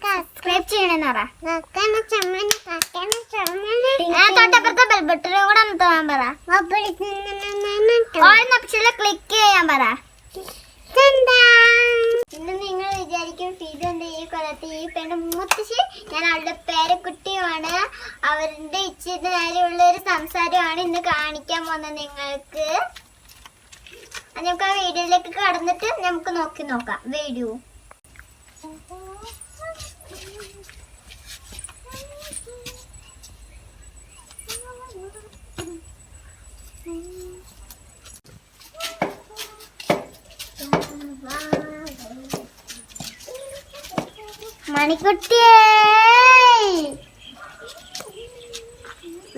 Subscribe ചെയ്യണമെന്ന് പറ. തൊട്ടപ്പുറത്തെ ബെൽബട്ടനും കൂടെ ഒന്ന് തോന്നാൻ പറ. ക്ലിക്ക് ചെയ്യാൻ പറ. ഇന്ന് നിങ്ങൾ വിചാരിക്കും ഫീദന്റെ ഈ കൊല്ലത്തെ ഈ പെണ്ണ് മുത്തശ്ശി. ഞാൻ അവളുടെ പേരക്കുട്ടിയുമാണ്. അവരുടെ ഇച്ചിരി നേരെയുള്ള ഒരു സംസാരമാണ് ഇന്ന് കാണിക്കാൻ പോകുന്നത് നിങ്ങൾക്ക്. നമുക്ക് ആ വീഡിയോയിലേക്ക് കടന്നിട്ട് നമുക്ക് നോക്കാം വീഡിയോ. മണിക്കുട്ടിയേ,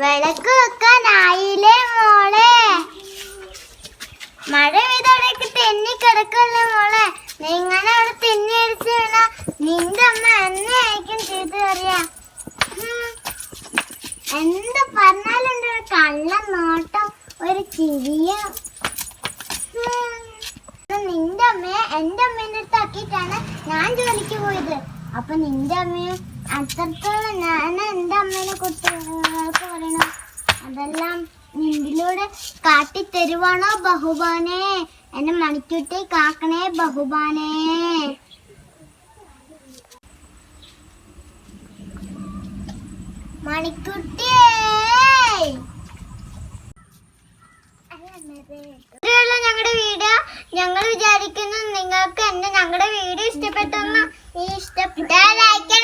വിളക്ക് വെക്കാനായില്ലേ മോളെ? മഴ പെയ്തവിടേക്ക് തെന്നി കിടക്കല്ലേ മോളെ? നിങ്ങനെ അവിടെ തെന്നി അടിച്ച് വീണ നിന്റെ അമ്മ എന്നെ ആയിരിക്കും ചെയ്ത് അറിയാം. എന്ത് പറഞ്ഞാലുണ്ട് ഒരു കള്ള നോട്ടം, ഒരു ചിരിയ. നിന്റെ അമ്മയെ എന്റെ അമ്മേന്റെ അടുത്ത് ആക്കിയിട്ടാണ് ഞാൻ ജോലിക്ക് പോയത്. അപ്പൊ നിന്റെ അമ്മയെ അത്രത്തോളം ഞാൻ എന്റെ അമ്മേനെ കുറിച്ച് നിങ്ങൾക്ക് പറയണം. അതെല്ലാം നിന്നിലൂടെ കാട്ടിത്തരുവാണോ ബഹുബാനേ? എന്നെ മണിക്കൂട്ടി കാക്കണേ ബഹുബാനേ. മണിക്കുട്ടിയേ, ഞങ്ങളുടെ വീഡിയോ. ഞങ്ങൾ വിചാരിക്കുന്നു നിങ്ങൾക്ക് ഞങ്ങളുടെ വീഡിയോ ഇഷ്ടപ്പെട്ടെന്ന്. ഇഷ്ടപ്പെട്ട ലൈക്ക്